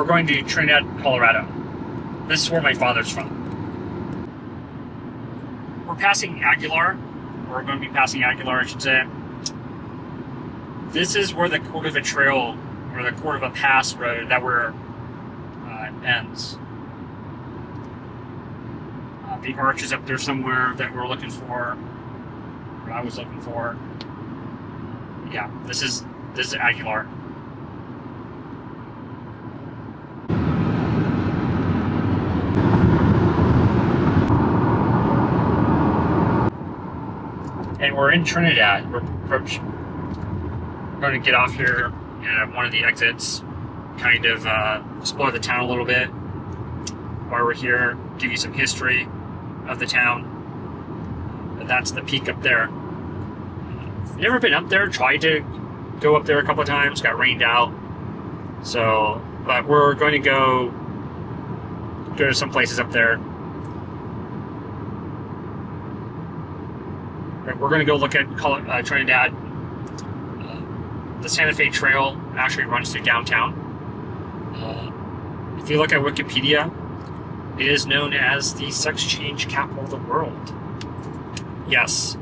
going to Trinidad, Colorado. This is where my father's from. We're passing Aguilar. We're going to be passing Aguilar, I should say. This is where the Cordova Trail, or the Cordova Pass Road that we're ends. The arch is up there somewhere that we're looking for, or I was looking for. Yeah, this is Aguilar. And we're in Trinidad. We're going to get off here at one of the exits, kind of explore the town a little bit while we're here, give you some history of the town. But that's the peak up there. Never been up there, tried to go up there a couple of times, got rained out. So, but we're going to go to some places up there. We're going to go look at Trinidad. The Santa Fe Trail actually runs through downtown. If you look at Wikipedia, it is known as the sex change capital of the world. Yes.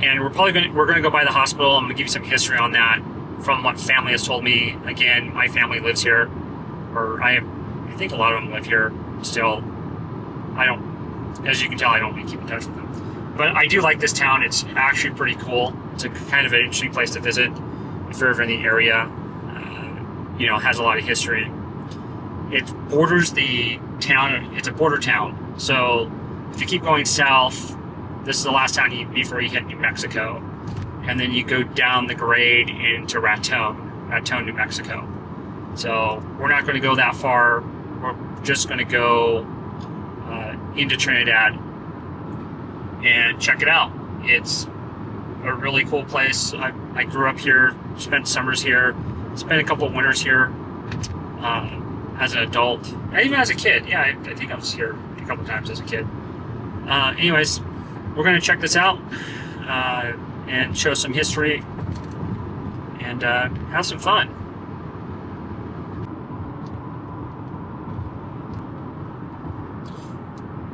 And we're going to go by the hospital. I'm going to give you some history on that from what family has told me. Again, my family lives here, or I think a lot of them live here still. As you can tell, I don't really keep in touch with them. But I do like this town. It's actually pretty cool. It's a kind of an interesting place to visit if you're ever in the area. It has a lot of history. It borders the town. It's a border town. So if you keep going south, this is the last town before you hit New Mexico. And then you go down the grade into Raton, New Mexico. So we're not going to go that far. We're just going to go into Trinidad and check it out. It's a really cool place. I grew up here, spent summers here, spent a couple of winters here as an adult, and even as a kid. Yeah, I think I was here a couple of times as a kid. Anyways, we're going to check this out and show some history and have some fun.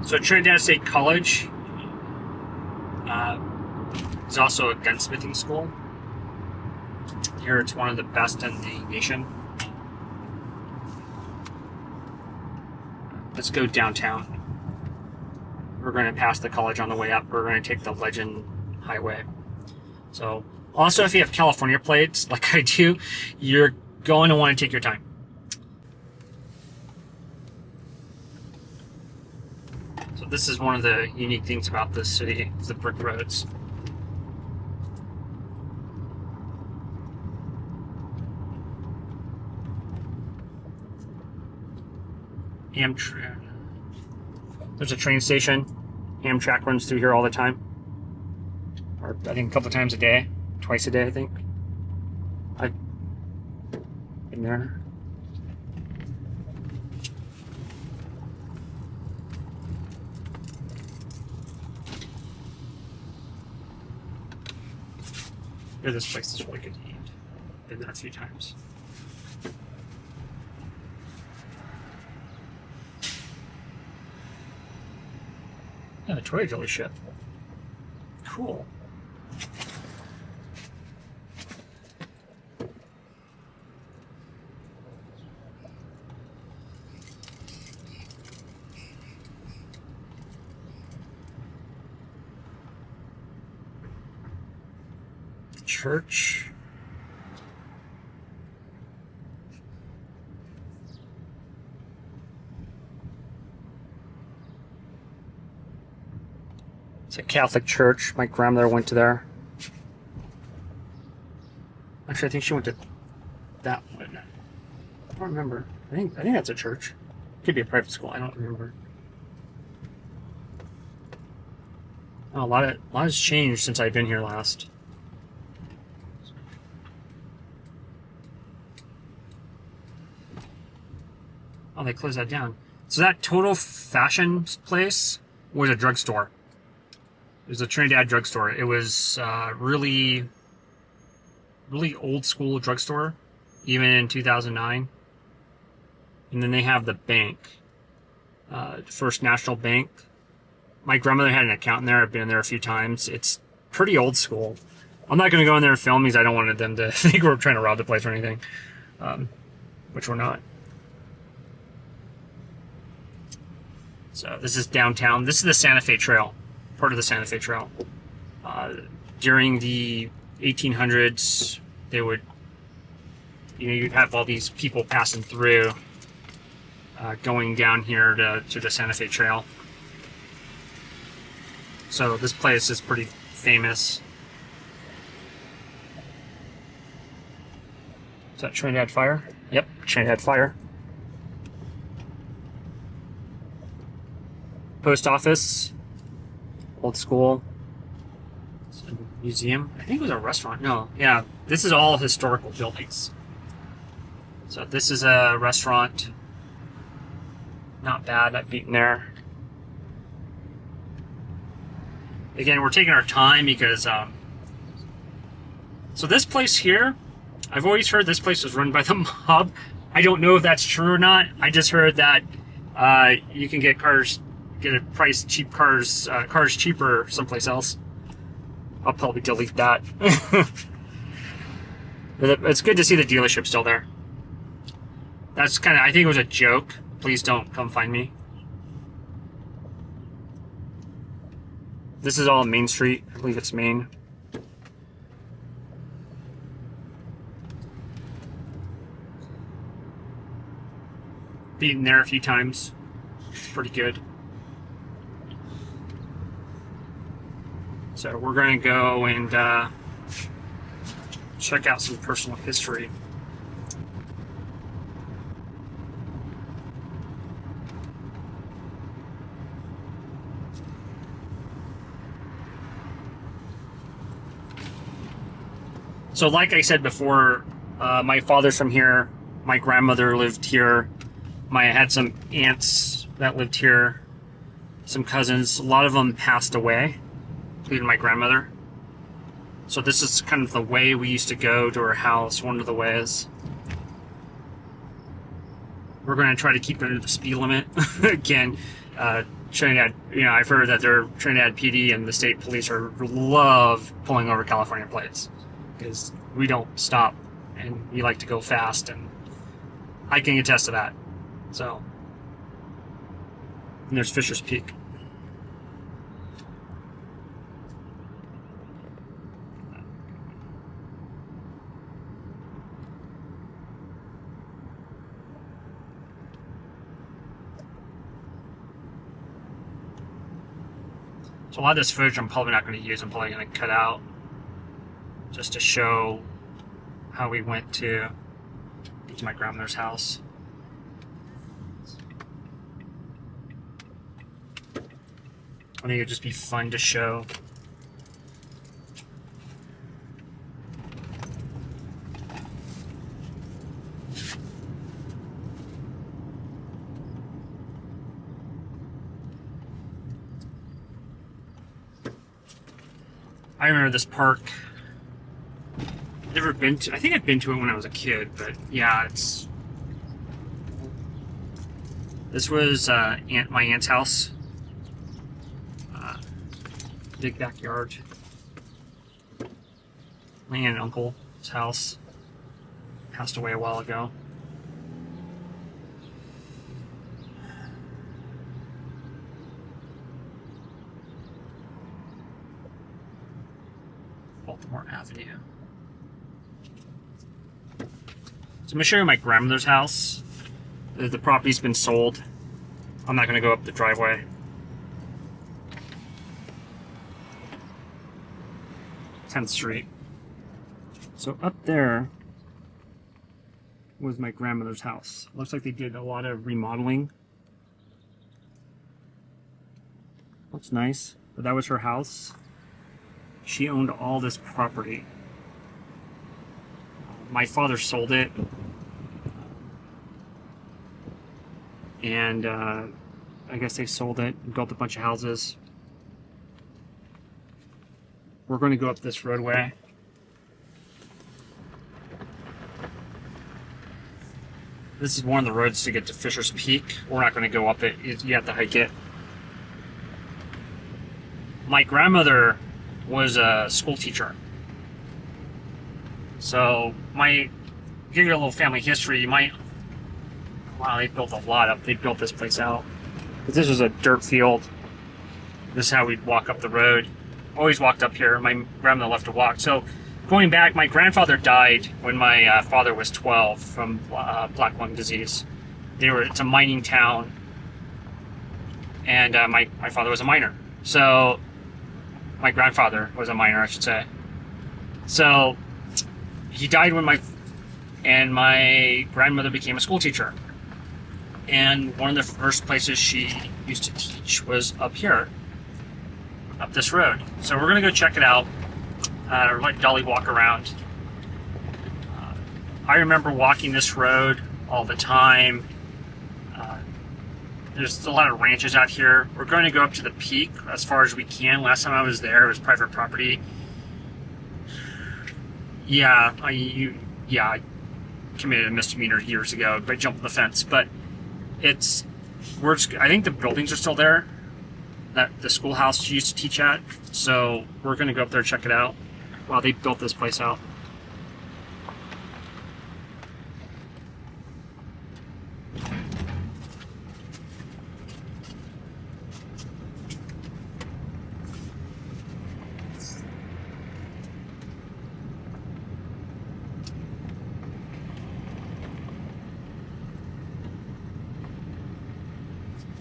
So Trinidad State College is also a gunsmithing school. Here it's one of the best in the nation. Let's go downtown. We're going to pass the college on the way up. We're going to take the Legend Highway. So also, if you have California plates like I do, you're going to want to take your time. So this is one of the unique things about this city, is the brick roads. Amtrak. There's a train station. Amtrak runs through here all the time. Or I think a couple times a day. Twice a day, I think. I've been there. Yeah, this place is really good to eat. Been there a few times. Yeah, the toy dealership. Cool. Church. It's a Catholic church. My grandmother went to there. Actually, I think she went to that one. I don't remember. I think that's a church. Could be a private school. I don't remember. Oh, a lot has changed since I've been here last. Oh, they closed that down. So that Total Fashion place was a drugstore. It was a Trinidad drugstore. It was really old school drugstore, even in 2009. And then they have the bank, First National Bank. My grandmother had an account in there. I've been in there a few times. It's pretty old school. I'm not going to go in there and film because I don't want them to think we're trying to rob the place or anything, which we're not. So this is downtown. This is the Santa Fe Trail, part of the Santa Fe Trail. During the 1800s, they would, you'd have all these people passing through, going down here to the Santa Fe Trail. So this place is pretty famous. Is that Trinidad Fire? Yep, Trinidad Fire. Post office, old school. Museum. I think it was a restaurant. No, yeah, this is all historical buildings. So this is a restaurant. Not bad. I've eaten there. Again, we're taking our time because so this place here, I've always heard this place was run by the mob. I don't know if that's true or not. I just heard that you can get cheap cars cheaper someplace else. I'll probably delete that. But it's good to see the dealership still there. That's kind of, I think it was a joke. Please don't come find me. This is all Main Street. I believe it's Main. Been there a few times. It's pretty good. So we're going to go and check out some personal history. So like I said before, my father's from here. My grandmother lived here. I had some aunts that lived here. Some cousins. A lot of them passed away, including my grandmother. So this is kind of the way we used to go to her house, one of the ways. We're going to try to keep it under the speed limit. Again, Trinidad, I've heard that their Trinidad PD and the state police love pulling over California plates because we don't stop and we like to go fast, and I can attest to that. So, and there's Fisher's Peak. So a lot of this footage I'm probably not going to use. I'm probably going to cut out just to show how we went to my grandmother's house. I think it'd just be fun to show. I remember this park. Never been to. I think I'd been to it when I was a kid, but yeah, it's. This was my aunt's house. Big backyard. My aunt and uncle's house. Passed away a while ago. Baltimore Avenue. So I'm going to show you my grandmother's house. The property's been sold. I'm not going to go up the driveway. 10th Street. So up there was my grandmother's house. Looks like they did a lot of remodeling. Looks nice. But that was her house. She owned all this property. My father sold it. And I guess they sold it and built a bunch of houses. We're going to go up this roadway. This is one of the roads to get to Fisher's Peak. We're not going to go up it. You have to hike it. My grandmother was a school teacher. So, give you a little family history. You might, wow, they built a lot up. They built this place out. But this was a dirt field. This is how we'd walk up the road. Always walked up here. My grandmother left to walk. So, going back, my grandfather died when my father was 12 from black lung disease. It's a mining town, and my father was a miner. So, my grandfather was a miner, I should say. So, he died when my grandmother became a school teacher. And one of the first places she used to teach was up here, up this road. So we're gonna go check it out. Let Dolly walk around. I remember walking this road all the time. There's a lot of ranches out here. We're going to go up to the peak as far as we can. Last time I was there, it was private property. Yeah, I committed a misdemeanor years ago by jumping the fence. But I think the buildings are still there that the schoolhouse she used to teach at. So we're going to go up there and check it out. Wow, they built this place out.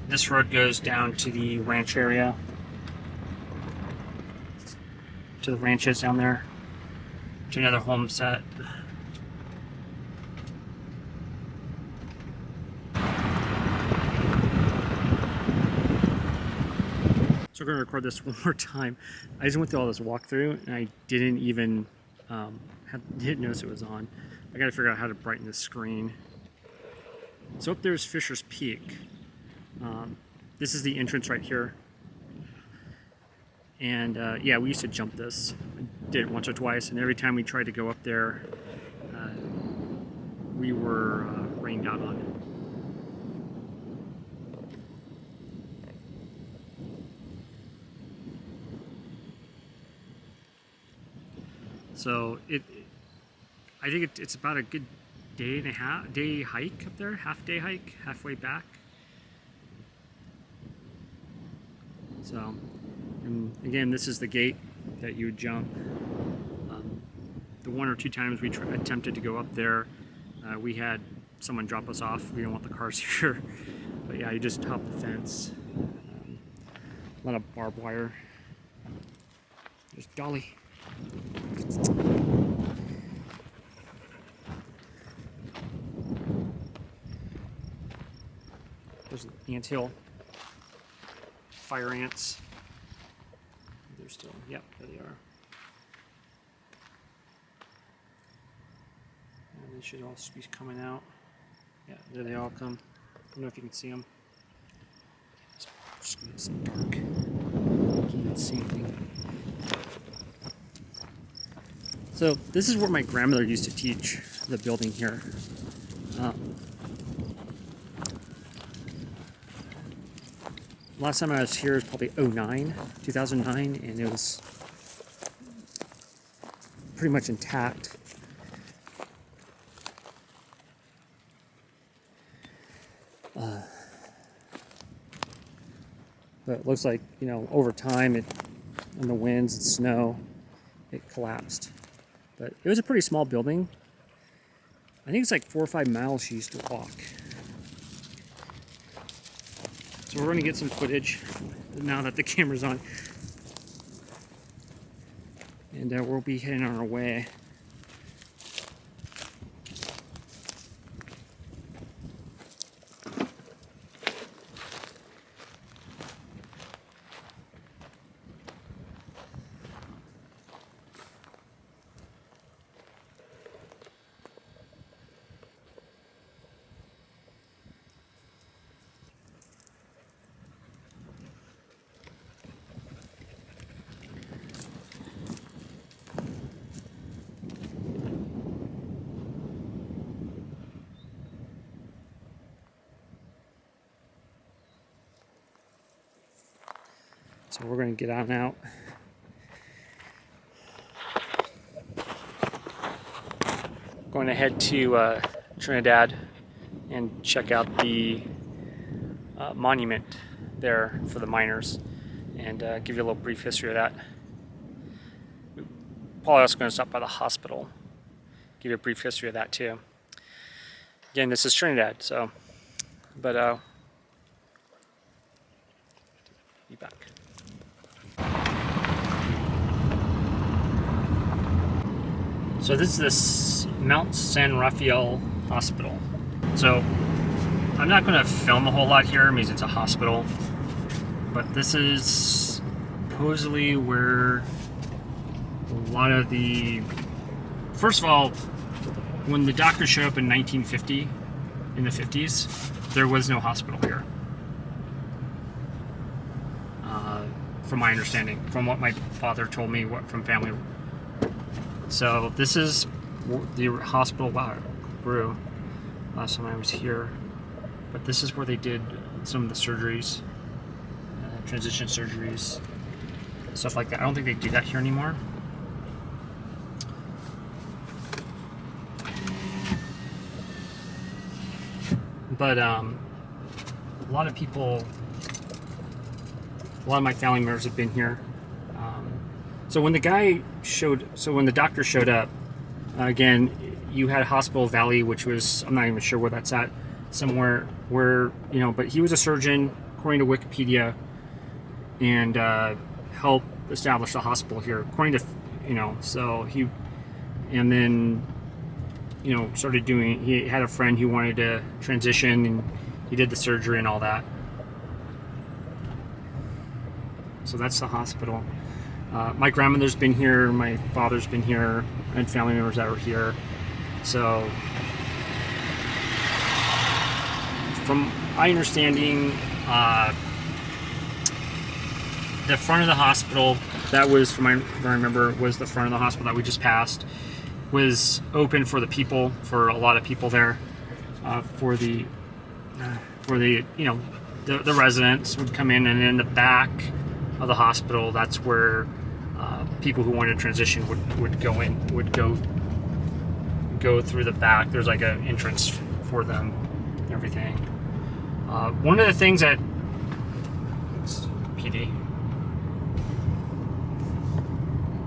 This road goes down to the ranch area, to the ranches down there, to another homestead. So we're going to record this one more time. I just went through all this walkthrough and I didn't even didn't notice it was on. I got to figure out how to brighten the screen. So up there's Fisher's Peak. This is the entrance right here. And yeah, we used to jump this. I did it once or twice, and every time we tried to go up there, we were rained out on. So I think it's about a good day hike up there, half-day hike, halfway back. So, and again, this is the gate that you would jump. The one or two times we attempted to go up there, we had someone drop us off. We don't want the cars here. But yeah, you just hop the fence. A lot of barbed wire. There's Dolly. There's an anthill. Fire ants. They're still, yep, there they are. And they should all be coming out. Yeah, there they all come. I don't know if you can see them. It's dark. Can't even see anything. So this is where my grandmother used to teach, the building here. Last time I was here was probably 2009, and it was pretty much intact. But it looks like, you know, over time, and the winds and snow, it collapsed. But it was a pretty small building. I think it's like 4 or 5 miles she used to walk. So we're going to get some footage now that the camera's on. And we'll be heading on our way. So we're going to get on out. Going to head to Trinidad and check out the monument there for the miners, and give you a little brief history of that. Probably also going to stop by the hospital, give you a brief history of that too. Again, this is Trinidad, so, but be back. So this is this Mount San Rafael Hospital. So I'm not going to film a whole lot here because it's a hospital, but this is supposedly where a lot of the, first of all, when the doctors showed up in 1950, in the 50s, there was no hospital here. From my understanding, from what my father told me, what from family. So this is the hospital. Wow, grew last time I was here, but this is where they did some of the surgeries, transition surgeries, stuff like that. I don't think they do that here anymore. But a lot of people, a lot of my family members have been here. So when the doctor showed up, again, you had Hospital Valley, which was, I'm not even sure where that's at, somewhere where, you know, but he was a surgeon, according to Wikipedia, and helped establish the hospital here, according to, you know, so he, and then, you know, started doing, he had a friend who wanted to transition, and he did the surgery and all that. So that's the hospital. My grandmother's been here, my father's been here, and family members that were here. So, from my understanding, the front of the hospital, that was, from what I remember, was the front of the hospital that we just passed, was open for the people, for a lot of people there, for the you know, the residents would come in, and in the back of the hospital, that's where people who wanted to transition would go in, would go through the back. There's like an entrance for them and everything. One of the things that PD,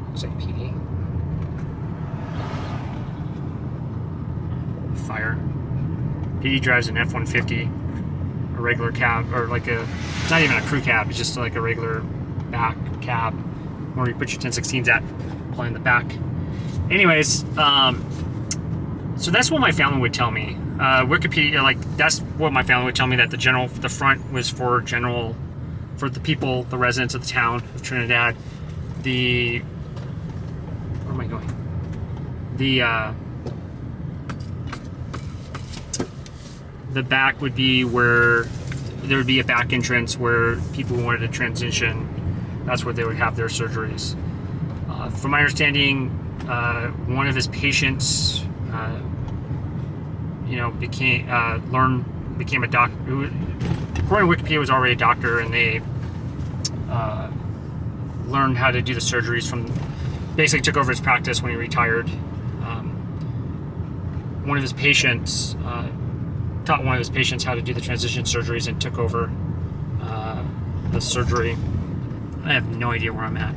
looks like PD, fire. PD drives an F-150, a regular cab, or like a, it's not even a crew cab, it's just like a regular back cab where you put your 1016s at, play in the back. Anyways, so that's what my family would tell me. Wikipedia, like, that's what my family would tell me, that the front was for the people, the residents of the town of Trinidad. Where am I going? The back would be where there would be a back entrance where people who wanted to transition, that's where they would have their surgeries. From my understanding, one of his patients, you know, became a doctor. According to Wikipedia, was already a doctor, and they learned how to do the surgeries from. Basically, took over his practice when he retired. One of his patients taught one of his patients how to do the transition surgeries and took over the surgery. I have no idea where I'm at.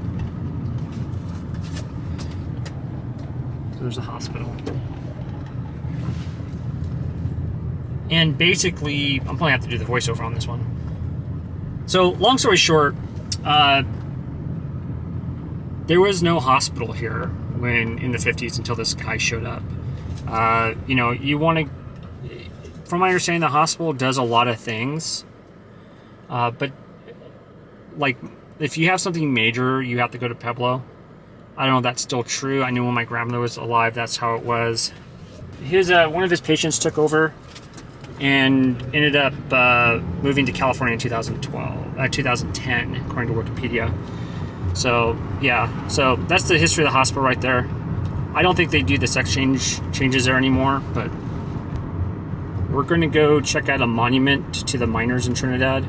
So there's a hospital. And basically, I'm probably have to do the voiceover on this one. So, long story short, there was no hospital here when in the 50s until this guy showed up. You know, from my understanding, the hospital does a lot of things, but like, if you have something major, you have to go to Pueblo. I don't know if that's still true. I knew when my grandmother was alive, that's how it was. One of his patients took over and ended up moving to California in 2010, according to Wikipedia. So, yeah. So, that's the history of the hospital right there. I don't think they do the sex changes there anymore, but we're going to go check out a monument to the miners in Trinidad.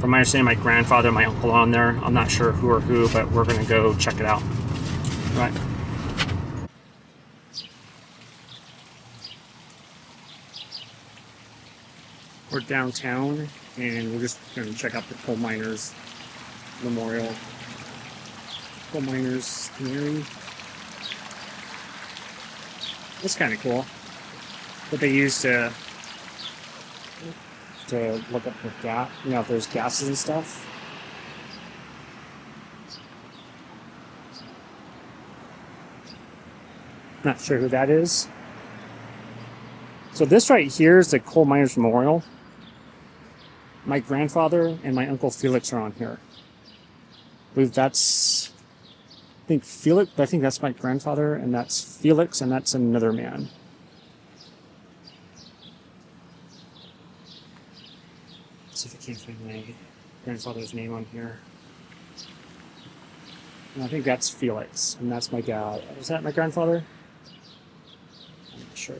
From my understanding, my grandfather and my uncle on there. I'm not sure who or who, but we're gonna go check it out. Right. We're downtown, and we're just gonna check out the coal miners memorial. Coal miners community. That's kind of cool. What they use to look up for gas, you know, if there's gases and stuff. Not sure who that is. So this right here is the Coal Miners Memorial. My grandfather and my uncle Felix are on here. I believe that's, I think Felix, I think that's my grandfather, and that's Felix, and that's another man. Let's see if I can't find my grandfather's name on here. And I think that's Felix, and that's my dad. Is that my grandfather? I'm not sure.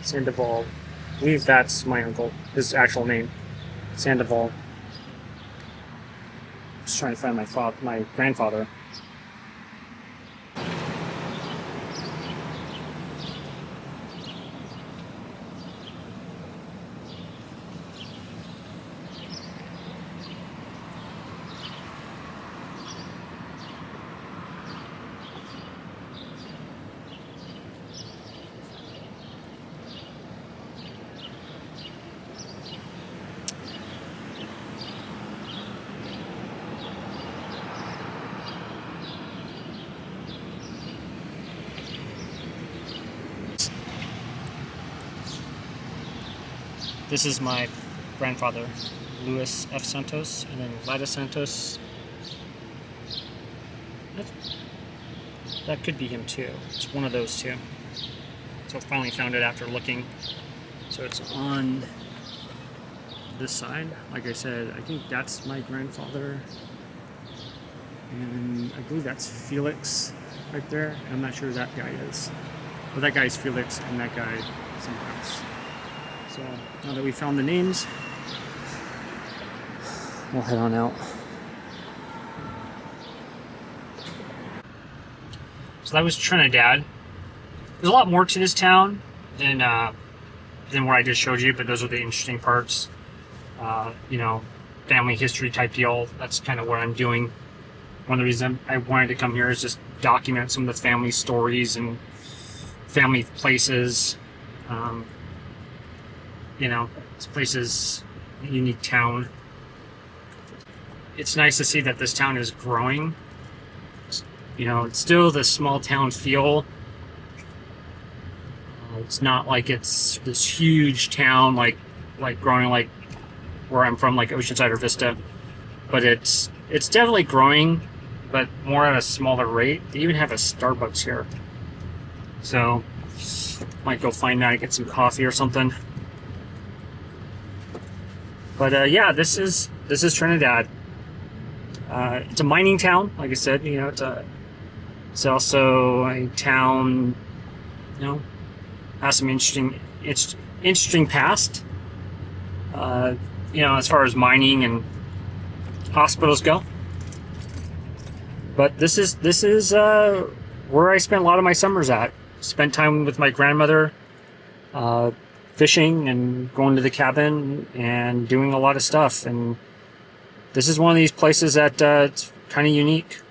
Sandoval. I believe that's my uncle, his actual name. Sandoval. Just trying to find my grandfather. This is my grandfather, Luis F. Santos, and then Lida Santos. That could be him too. It's one of those two. So I finally found it after looking. So it's on this side. Like I said, I think that's my grandfather. And I believe that's Felix right there. I'm not sure who that guy is. But that guy's Felix, and that guy somewhere else. So now that we found the names, we'll head on out. So that was Trinidad. There's a lot more to this town than what I just showed you, but those are the interesting parts. You know, family history type deal. That's kind of what I'm doing. One of the reasons I wanted to come here is just document some of the family stories and family places. You know, this place is a unique town. It's nice to see that this town is growing. You know, it's still the small town feel. It's not like it's this huge town like growing like where I'm from, like Oceanside or Vista. But it's definitely growing, but more at a smaller rate. They even have a Starbucks here. So might go find that and get some coffee or something. But yeah, this is Trinidad. It's a mining town, like I said. You know, it's also a town. You know, has some interesting past. You know, as far as mining and hospitals go. But this is where I spent a lot of my summers at. Spent time with my grandmother. Fishing and going to the cabin and doing a lot of stuff. And this is one of these places that it's kind of unique.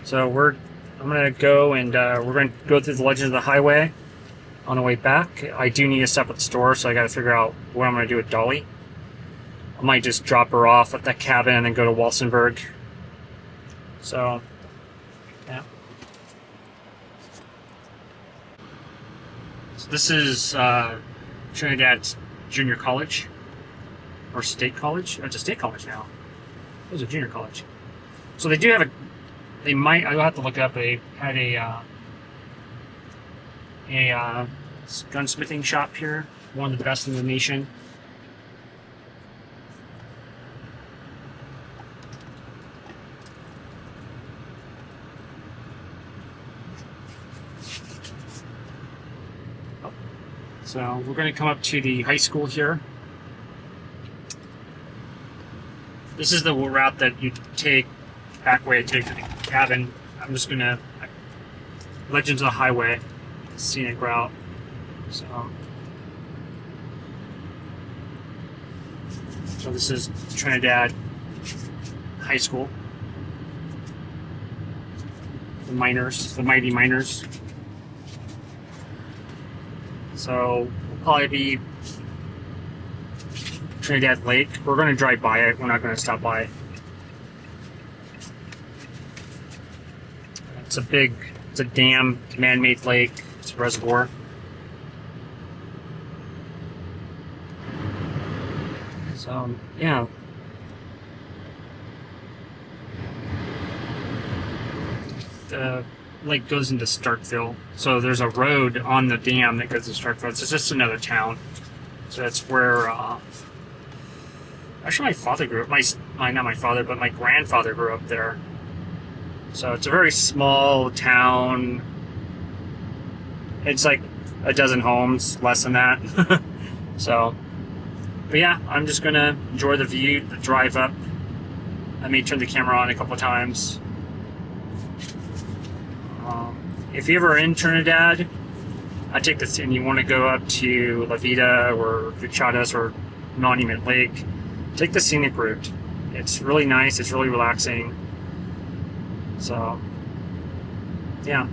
So I'm gonna go and we're gonna go through the Legend of the Highway on the way back. I do need to stop at the store, so I got to figure out what I'm gonna do with Dolly. I might just drop her off at the cabin and then go to Walsenburg. So, yeah. This is Trinidad's junior college, or state college. It's a state college now. It was a junior college. So they They might. I'll have to look it up. They had a gunsmithing shop here, one of the best in the nation. So we're going to come up to the high school here. This is the route that you take, back way to take to the cabin. I'm just going to, Legends of the Highway, scenic route. So this is Trinidad High School. The miners, the mighty miners. So we'll probably be Trinidad Lake. We're going to drive by it. We're not going to stop by it. It's a dam, man-made lake. It's a reservoir. So, yeah. The lake goes into Starkville. So there's a road on the dam that goes to Starkville. It's just another town. So that's where, actually my father grew up. Not my father, but my grandfather grew up there. So it's a very small town. It's like a dozen homes, less than that. So, but yeah, I'm just gonna enjoy the view, the drive up. I may turn the camera on a couple of times. If you're ever in Trinidad, I take this, and you want to go up to La Vida or Fuchadas or Monument Lake, take the scenic route. It's really nice. It's really relaxing. So, yeah.